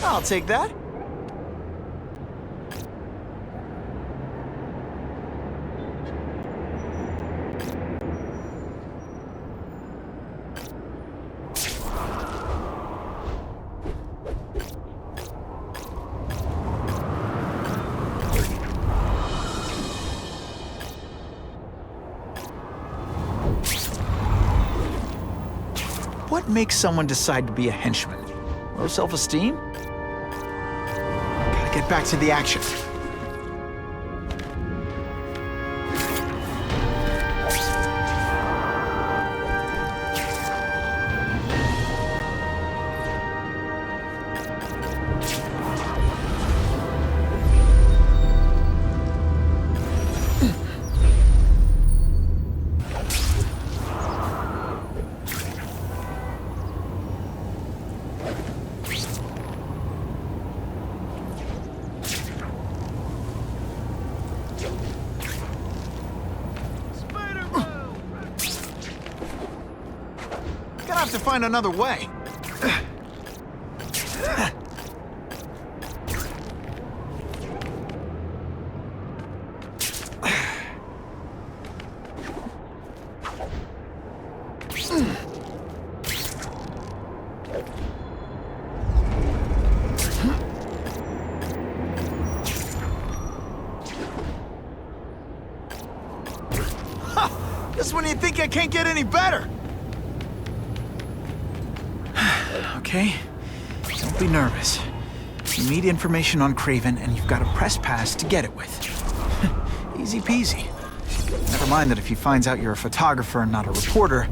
I'll take that. What makes someone decide to be a henchman? Low self-esteem? Gotta get back to the action. Gonna have to find another way. Just when you think I can't get any better. Okay, don't be nervous. You need information on Kreaven, and you've got a press pass to get it with. Easy peasy. Never mind that if he finds out you're a photographer and not a reporter,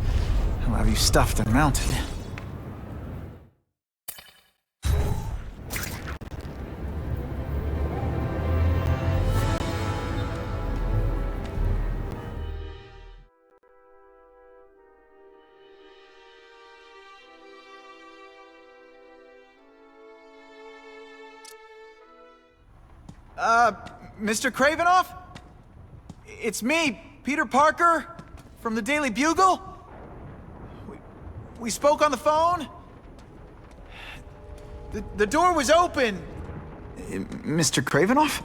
he'll have you stuffed and mounted. Mr. Kravenoff? It's me, Peter Parker, from the Daily Bugle. We spoke on the phone. The door was open. Mr. Kravenoff?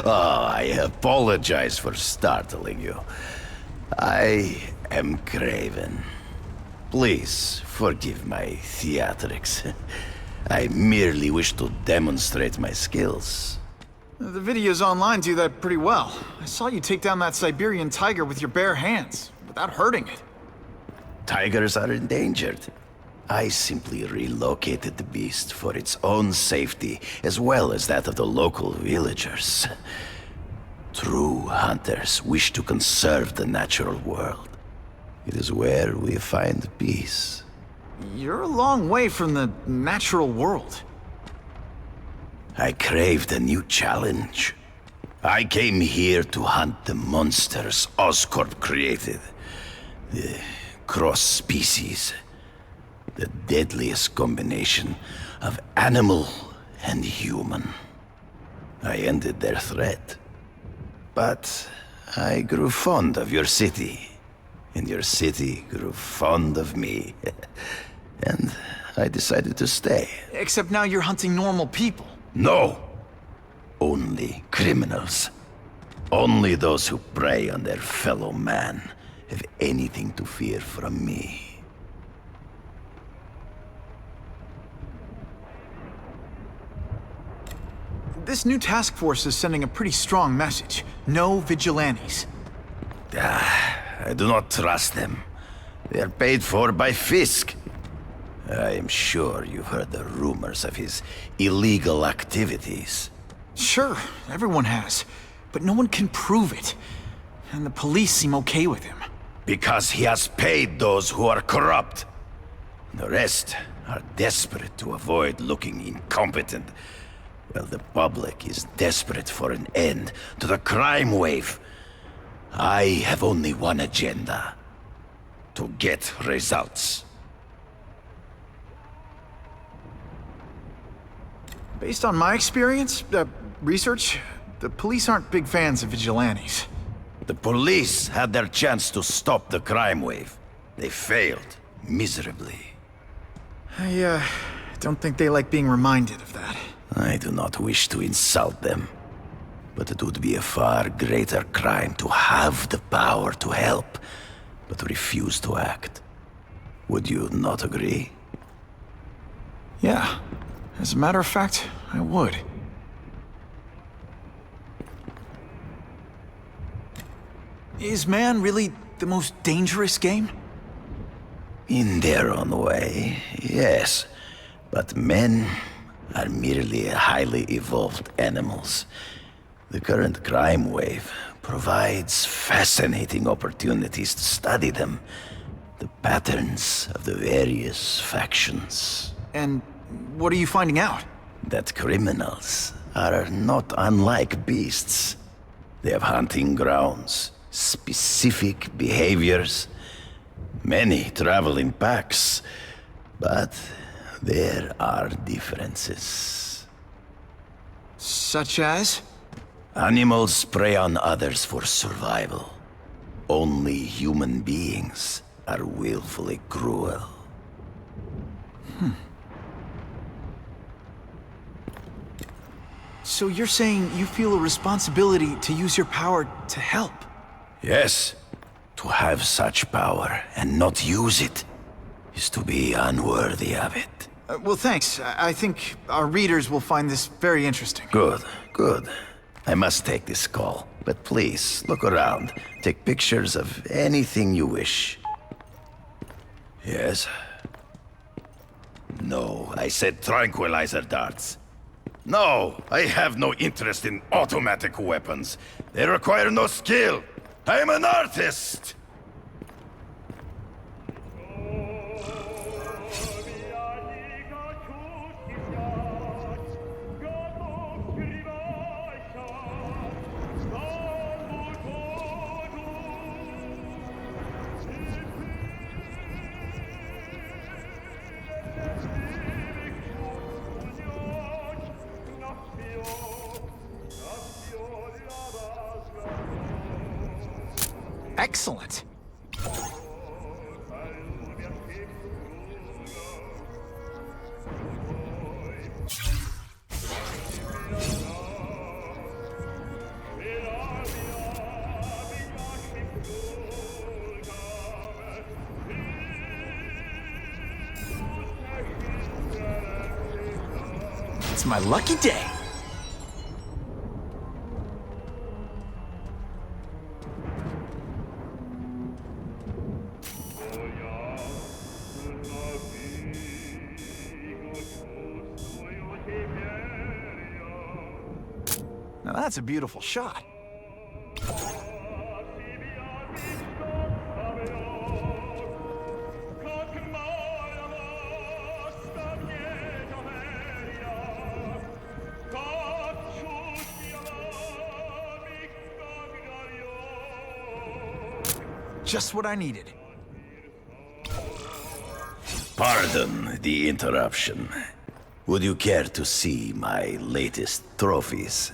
Oh, I apologize for startling you. I am Kreaven. Please forgive my theatrics. I merely wish to demonstrate my skills. The videos online do that pretty well. I saw you take down that Siberian tiger with your bare hands, without hurting it. Tigers are endangered. I simply relocated the beast for its own safety, as well as that of the local villagers. True hunters wish to conserve the natural world. It is where we find peace. You're a long way from the natural world. I craved a new challenge. I came here to hunt the monsters Oscorp created. The cross-species. The deadliest combination of animal and human. I ended their threat. But I grew fond of your city. And your city grew fond of me. And I decided to stay. Except now you're hunting normal people. No! Only criminals. Only those who prey on their fellow man have anything to fear from me. This new task force is sending a pretty strong message. No vigilantes. I do not trust them. They are paid for by Fisk. I am sure you've heard the rumors of his illegal activities. Sure, everyone has. But no one can prove it. And the police seem okay with him. Because he has paid those who are corrupt. The rest are desperate to avoid looking incompetent. Well, the public is desperate for an end to the crime wave. I have only one agenda. To get results. Based on my experience, research, the police aren't big fans of vigilantes. The police had their chance to stop the crime wave. They failed miserably. I don't think they like being reminded of that. I do not wish to insult them, but it would be a far greater crime to have the power to help, but refuse to act. Would you not agree? Yeah. As a matter of fact, I would. Is man really the most dangerous game? In their own way, yes. But men are merely highly evolved animals. The current crime wave provides fascinating opportunities to study them. The patterns of the various factions. And what are you finding out? That criminals are not unlike beasts. They have hunting grounds, specific behaviors. Many travel in packs, but there are differences. Such as? Animals prey on others for survival. Only human beings are willfully cruel. So you're saying you feel a responsibility to use your power to help? Yes, to have such power and not use it is to be unworthy of it. Well, thanks. I think our readers will find this very interesting. Good, good. I must take this call, but please, look around. Take pictures of anything you wish. Yes? No, I said tranquilizer darts. No, I have no interest in automatic weapons. They require no skill. I am an artist! Excellent. It's my lucky day. Now that's a beautiful shot. Just what I needed. Pardon the interruption. Would you care to see my latest trophies?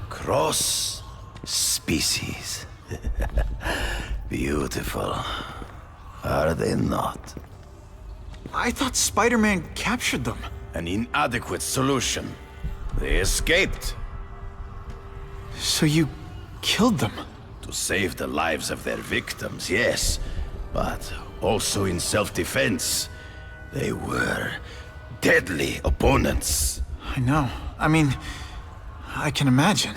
Cross species. Beautiful. Are they not? I thought Spider-Man captured them. An inadequate solution. They escaped. So you killed them? To save the lives of their victims, yes. But also in self-defense. They were deadly opponents. I know. I mean, I can imagine.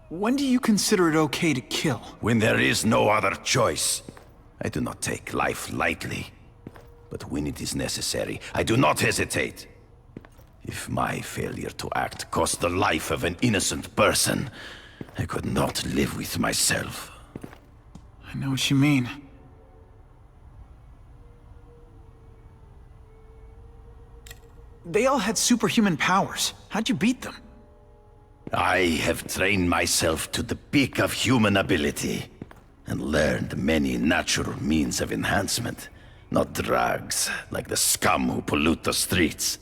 When do you consider it okay to kill? When there is no other choice. I do not take life lightly. But when it is necessary, I do not hesitate. If my failure to act cost the life of an innocent person, I could not live with myself. I know what you mean. They all had superhuman powers. How'd you beat them? I have trained myself to the peak of human ability, and learned many natural means of enhancement. Not drugs, like the scum who pollute the streets,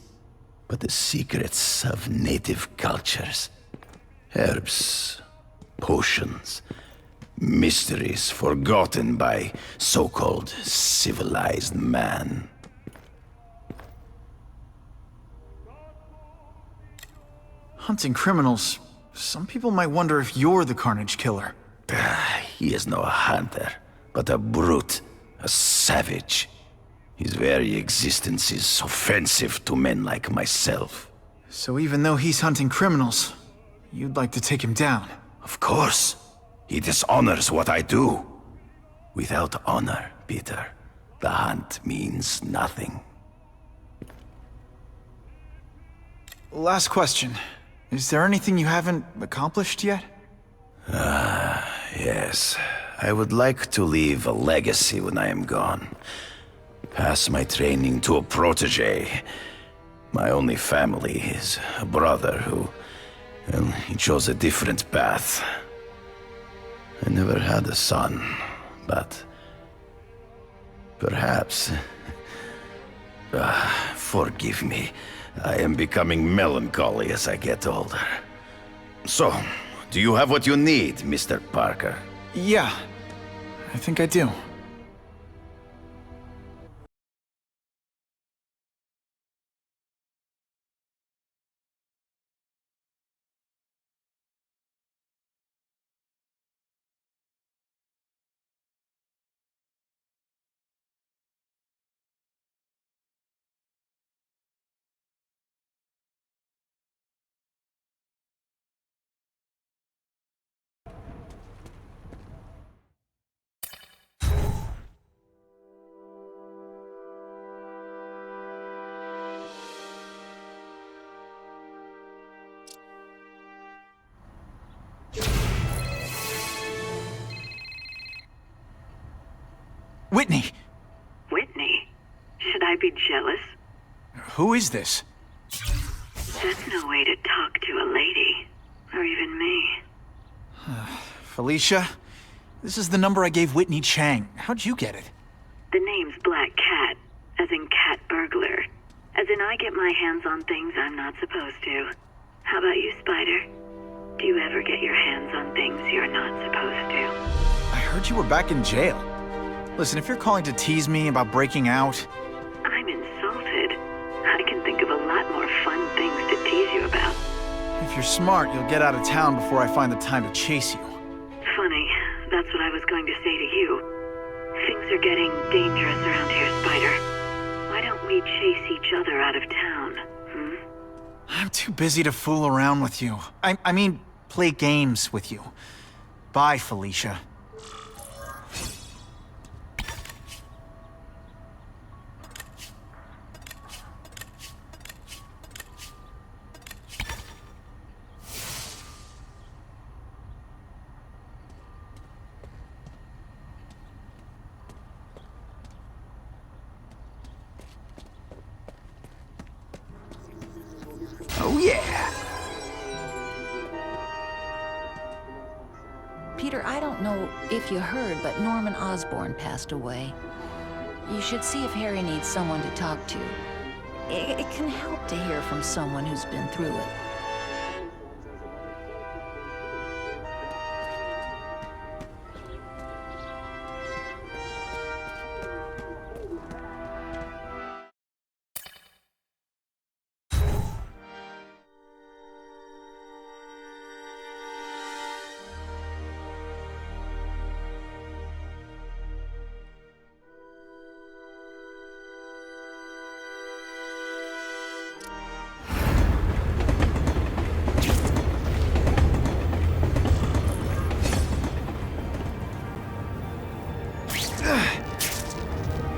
but the secrets of native cultures. Herbs, potions, mysteries forgotten by so-called civilized man. Hunting criminals. Some people might wonder if you're the Carnage Killer. He is no hunter, but a brute, a savage. His very existence is offensive to men like myself. So even though he's hunting criminals, you'd like to take him down? Of course. He dishonors what I do. Without honor, Peter, the hunt means nothing. Last question. Is there anything you haven't accomplished yet? Yes. I would like to leave a legacy when I am gone. Pass my training to a protege. My only family is a brother who... well, he chose a different path. I never had a son, but... perhaps... forgive me. I am becoming melancholy as I get older. So, do you have what you need, Mr. Parker? Yeah, I think I do. Whitney! Whitney? Should I be jealous? Who is this? That's no way to talk to a lady. Or even me. Felicia? This is the number I gave Whitney Chang. How'd you get it? The name's Black Cat, as in cat burglar. As in I get my hands on things I'm not supposed to. How about you, Spider? Do you ever get your hands on things you're not supposed to? I heard you were back in jail. Listen, if you're calling to tease me about breaking out... I'm insulted. I can think of a lot more fun things to tease you about. If you're smart, you'll get out of town before I find the time to chase you. Funny, that's what I was going to say to you. Things are getting dangerous around here, Spider. Why don't we chase each other out of town, hmm? I'm too busy to fool around with you. I mean, play games with you. Bye, Felicia. Oh, yeah! Peter, I don't know if you heard, but Norman Osborn passed away. You should see if Harry needs someone to talk to. It can help to hear from someone who's been through it.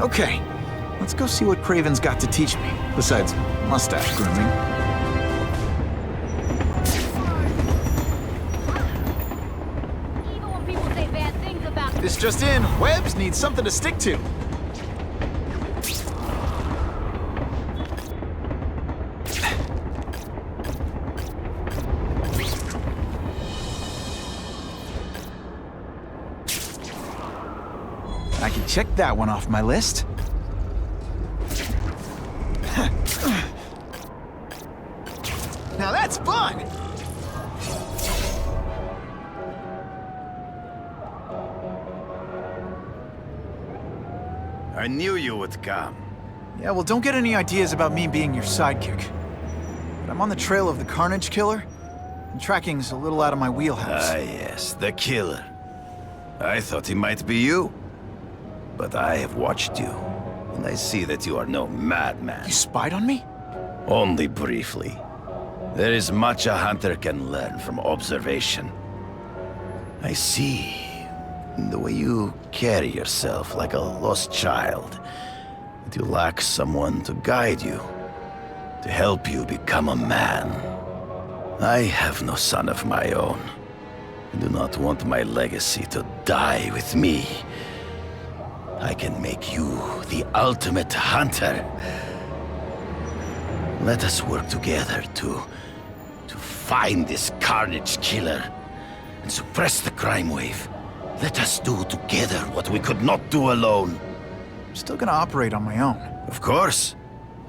Okay, let's go see what Kreaven's got to teach me, besides mustache grooming. Even when people say bad things about This just in, Webbs needs something to stick to. I can check that one off my list. Now that's fun! I knew you would come. Yeah, well, don't get any ideas about me being your sidekick. But I'm on the trail of the Carnage Killer, and tracking's a little out of my wheelhouse. Ah, yes, the killer. I thought he might be you. But I have watched you, and I see that you are no madman. You spied on me? Only briefly. There is much a hunter can learn from observation. I see in the way you carry yourself like a lost child, that you lack someone to guide you, to help you become a man. I have no son of my own. I do not want my legacy to die with me. I can make you the ultimate hunter. Let us work together to find this Carnage Killer and suppress the crime wave. Let us do together what we could not do alone. I'm still gonna operate on my own. Of course,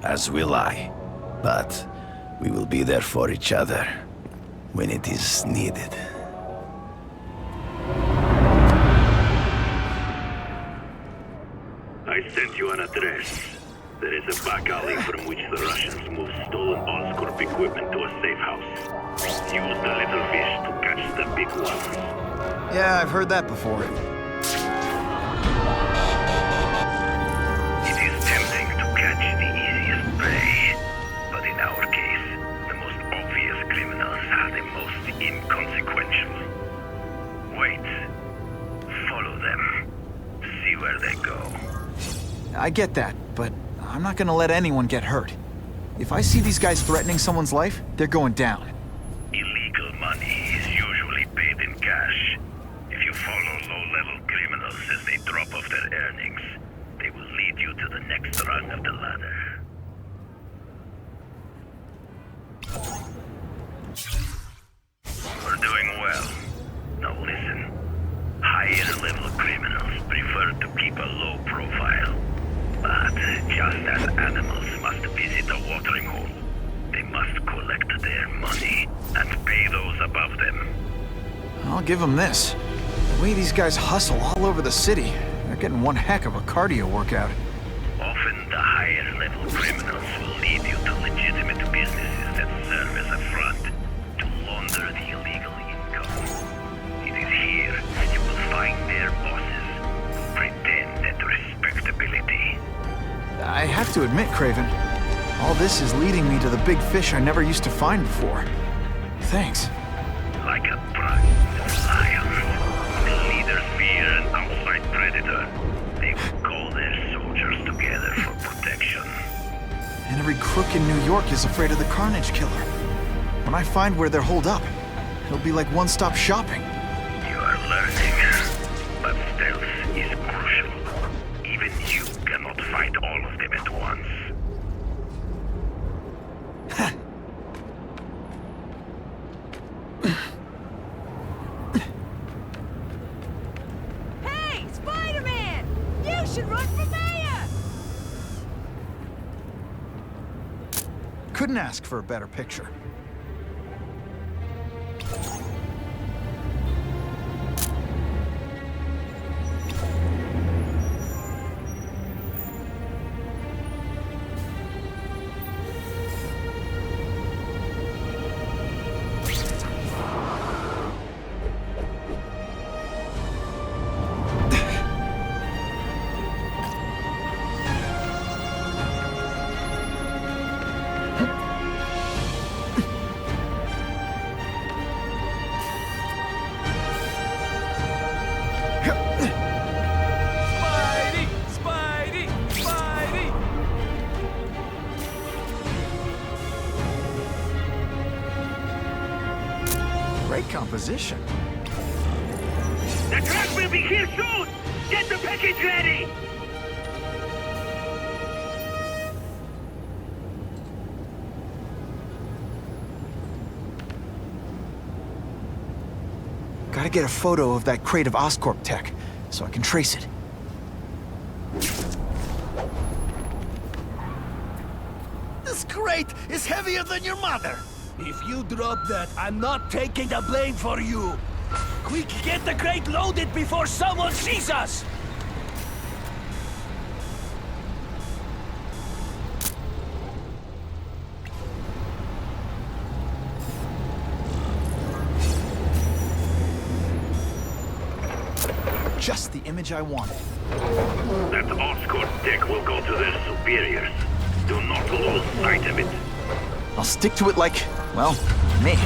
as will I. But we will be there for each other when it is needed. I sent you an address. There is a back alley from which the Russians move stolen Oscorp equipment to a safe house. Use the little fish to catch the big ones. Yeah, I've heard that before. It is tempting to catch the easiest prey, but in our case, the most obvious criminals are the most inconsequential. Wait. Follow them. See where they go. I get that, but I'm not gonna let anyone get hurt. If I see these guys threatening someone's life, they're going down. Illegal money is usually paid in cash. If you follow low-level criminals as they drop off their earnings, they will lead you to the next rung of the ladder. We're doing well. Now listen. Higher-level criminals prefer to keep a low profile. But just as animals must visit a watering hole, they must collect their money and pay those above them. I'll give them this. The way these guys hustle all over the city, they're getting one heck of a cardio workout. Often the higher-level criminals will lead you to legitimate businesses that serve as a front to launder the illegal income. It is here you will find their bosses who pretend at respectability. I have to admit, Kreaven, all this is leading me to the big fish I never used to find before. Thanks. Like a prize lion, the leaders fear an outside predator. They will call their soldiers together for protection. And every crook in New York is afraid of the Carnage Killer. When I find where they're holed up, it'll be like one-stop shopping. You are learning, but stealth is crucial. Even you cannot fight all of them at once. Hey, Spider-Man! You should run for mayor! Couldn't ask for a better picture. position. The truck will be here soon! Get the package ready! Gotta get a photo of that crate of Oscorp tech, so I can trace it. This crate is heavier than your mother! If you drop that, I'm not taking the blame for you! Quick, get the crate loaded before someone sees us! Just the image I wanted. That Oscorp tech will go to their superiors. Do not lose sight of it. I'll stick to it like, well, me.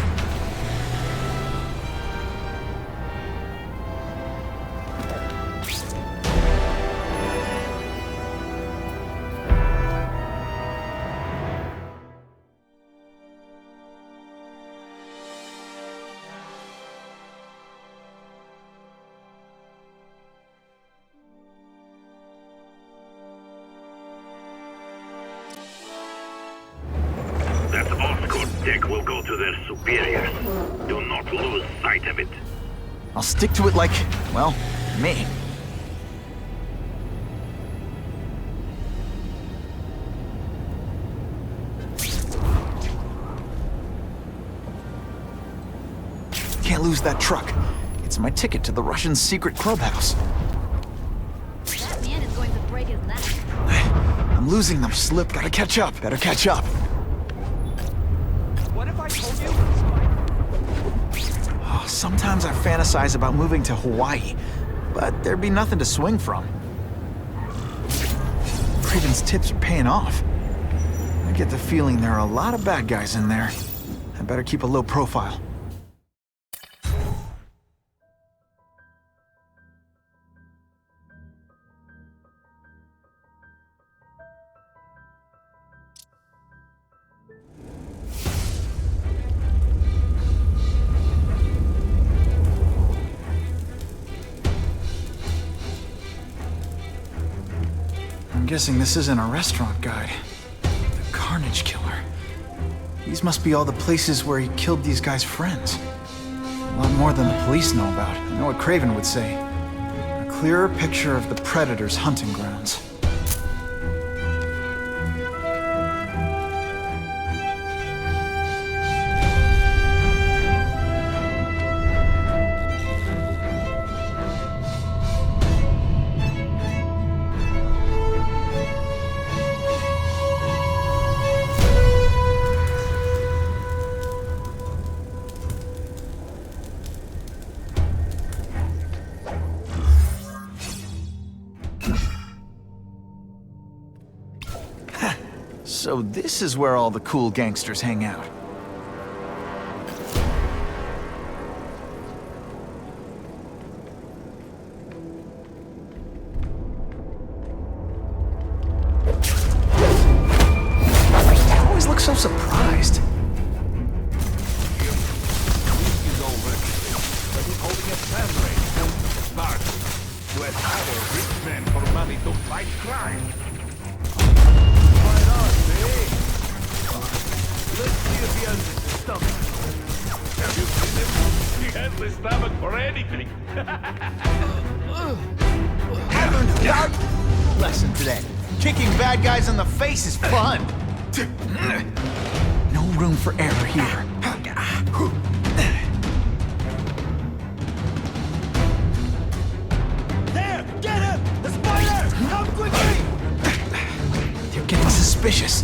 That Oscorp tech will go to their superiors. Do not lose sight of it. I'll stick to it like, well, me. Can't lose that truck. It's my ticket to the Russian secret clubhouse. That man is going to break his neck. I'm losing them, Slip. Gotta catch up. Better catch up. What if I told you? Oh, sometimes I fantasize about moving to Hawaii, but there'd be nothing to swing from. Kreaven's tips are paying off. I get the feeling there are a lot of bad guys in there. I better keep a low profile. I'm guessing this isn't a restaurant guide. The Carnage Killer. These must be all the places where he killed these guys' friends. A lot more than the police know about. I know what Kreaven would say. A clearer picture of the Predator's hunting grounds. So this is where all the cool gangsters hang out. They always look so surprised. Is over. But he's holding a fundraiser. Smart. To empower rich men for money to fight crime. Why not, eh? Let's see if he has the stomach. Have you seen him? He has the stomach for anything. I learned a valuable lesson today. Kicking bad guys in the face is fun. No room for error here. There! Get him! The spider! Come quickly! They're getting suspicious.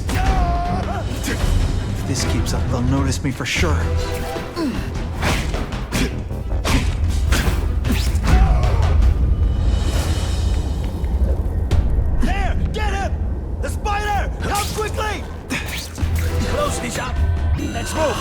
If this keeps up, they'll notice me for sure. There! Get him! The spider! Come quickly! Close this up. Let's move.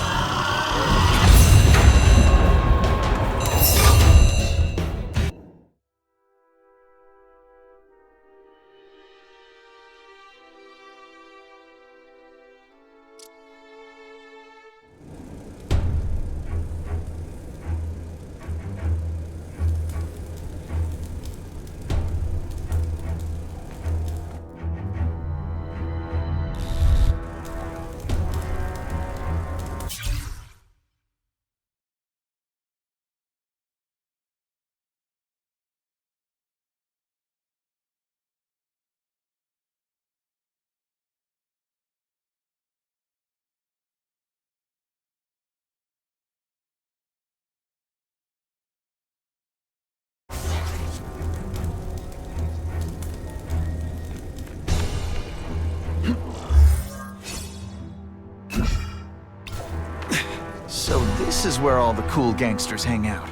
this is where all the cool gangsters hang out.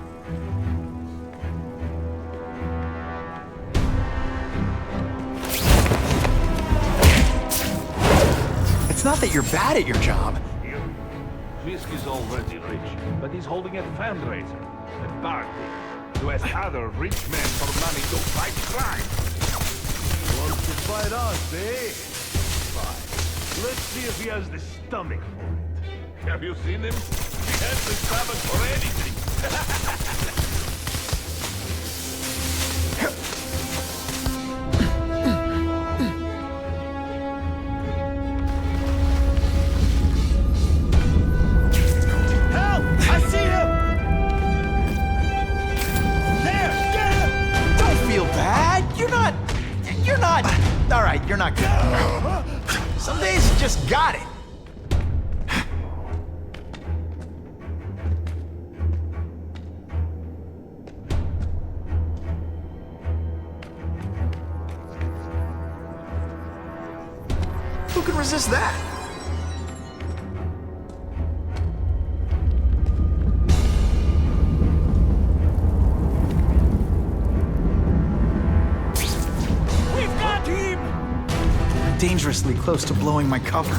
It's not that you're bad at your job. Fisk is already rich, but he's holding a fundraiser, a party, to ask other rich men for money to fight crime. Wants to fight us, eh? Fine. Let's see if he has the stomach for it. Have you seen him? He has the stomach for anything. You're not good. Some days you just got it. Who can resist that? Dangerously close to blowing my cover.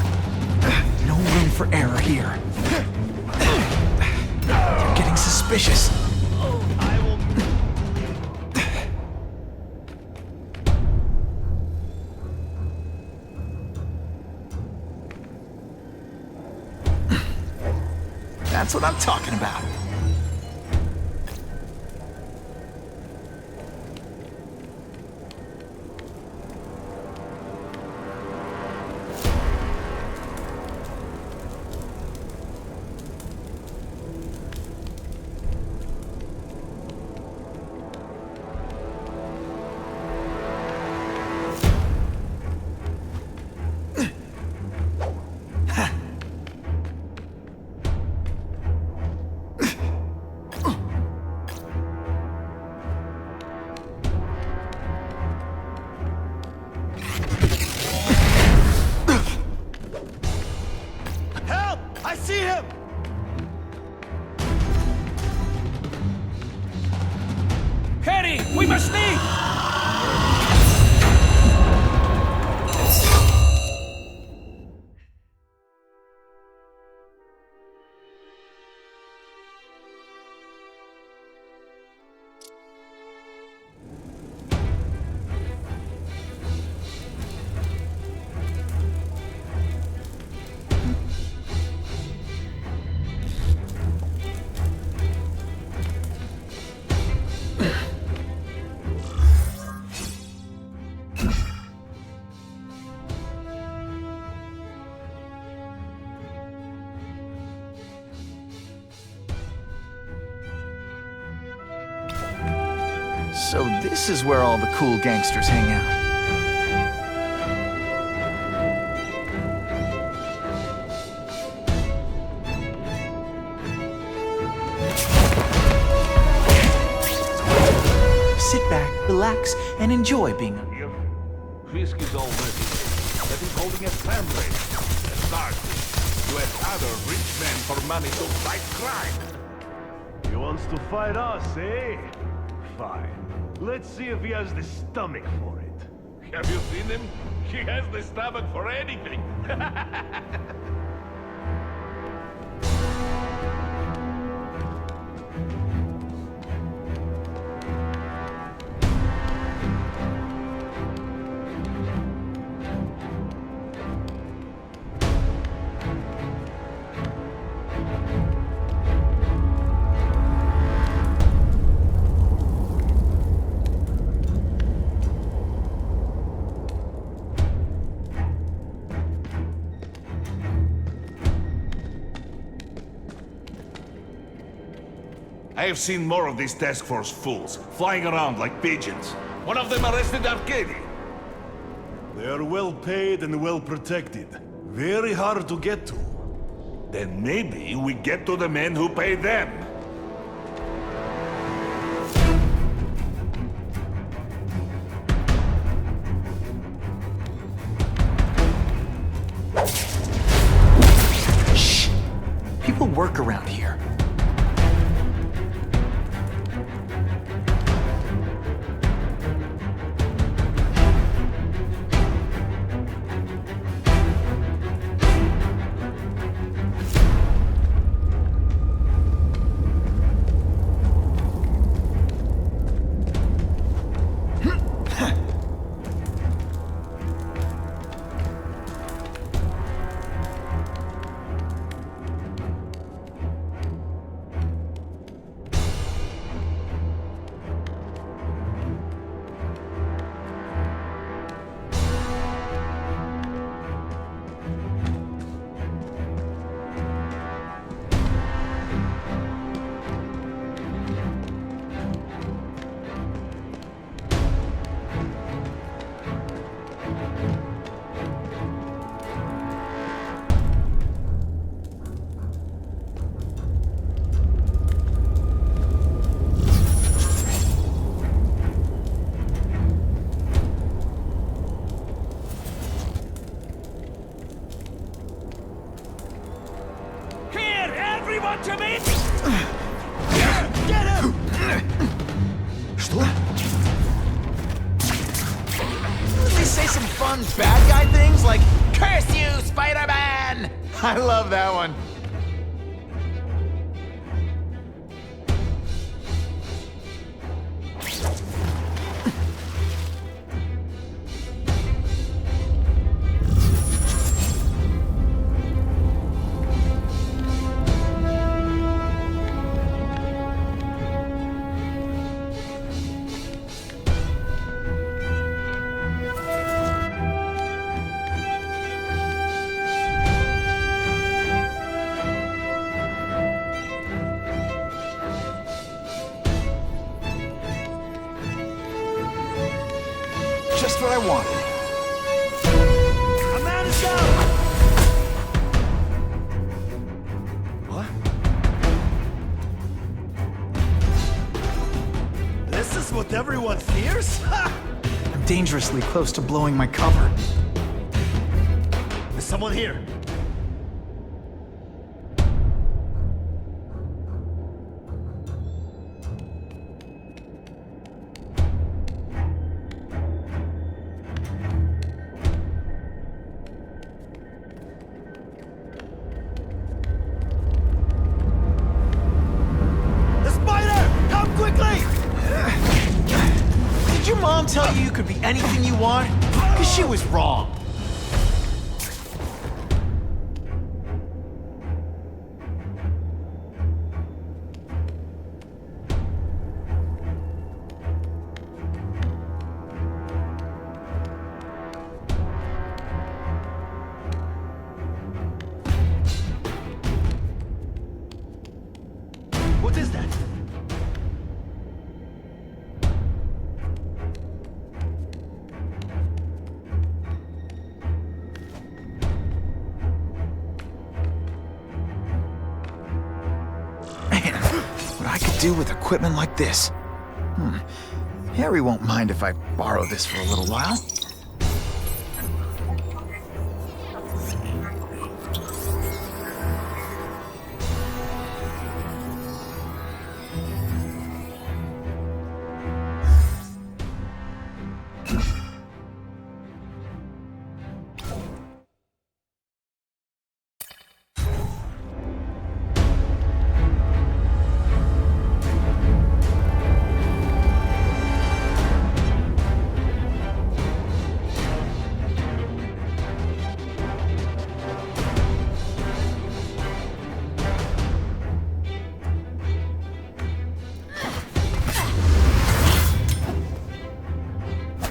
No room for error here. They're getting suspicious. That's what I'm talking about. We must leave! So this is where all the cool gangsters hang out. Sit back, relax, and enjoy being a... Fisk is all ready, but he's holding a fundraiser, a party, to ask other rich men for money to fight crime. He wants to fight us, eh? Fine. Let's see if he has the stomach for it. Have you seen him? He has the stomach for anything. I have seen more of these task force fools, flying around like pigeons. One of them arrested Arcady. They are well paid and well protected. Very hard to get to. Then maybe we get to the men who pay them. Shh! People work around here. They say some fun bad guy things like, "Curse you, Spider-Man!" I love that one. Just what I wanted. A man is down! What? This is what everyone fears? I'm dangerously close to blowing my cover. There's someone here. Did your mom tell you you could be anything you want? Because she was wrong. What is that? What I could do with equipment like this. Harry won't mind if I borrow this for a little while.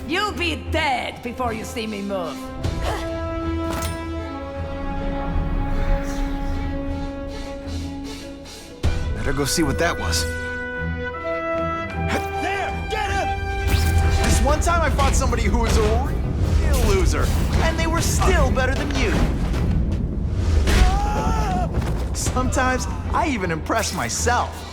You'll be dead before you see me move. Better go see what that was. There! Get him! This one time I fought somebody who was a real loser, and they were still better than you. Sometimes I even impress myself.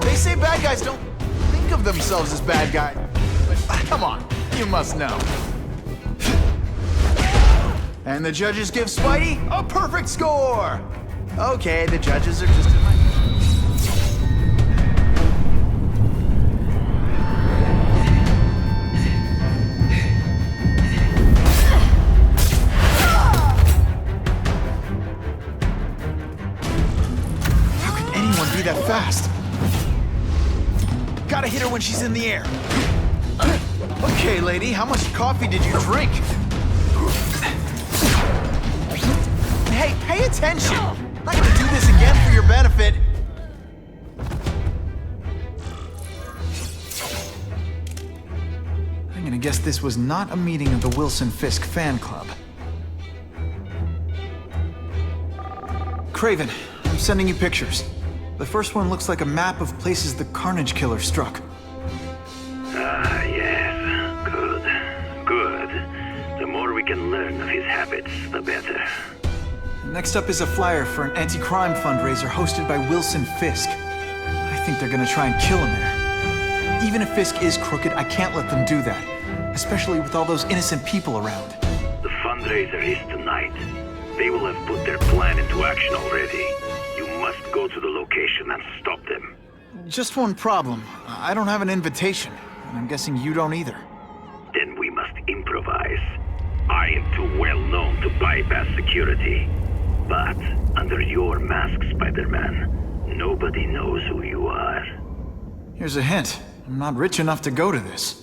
They say bad guys don't think of themselves as bad guys. But come on, you must know. And the judges give Spidey a perfect score! Okay, the judges are just in my... How could anyone be that fast? Gotta hit her when she's in the air. Okay, lady, how much coffee did you drink? Hey, pay attention! I'm not gonna do this again for your benefit. I I'm gonna guess this was not a meeting of the Wilson Fisk fan club. Kreaven, I'm sending you pictures. The first one looks like a map of places the Carnage Killer struck. Ah, yes. Good. Good. The more we can learn of his habits, the better. Next up is a flyer for an anti-crime fundraiser hosted by Wilson Fisk. I think they're gonna try and kill him there. Even if Fisk is crooked, I can't let them do that. Especially with all those innocent people around. The fundraiser is tonight. They will have put their plan into action already. You must go to the location and stop them. Just one problem. I don't have an invitation, and I'm guessing you don't either. Then we must improvise. I am too well known to bypass security. But under your mask, Spider-Man, nobody knows who you are. Here's a hint. I'm not rich enough to go to this.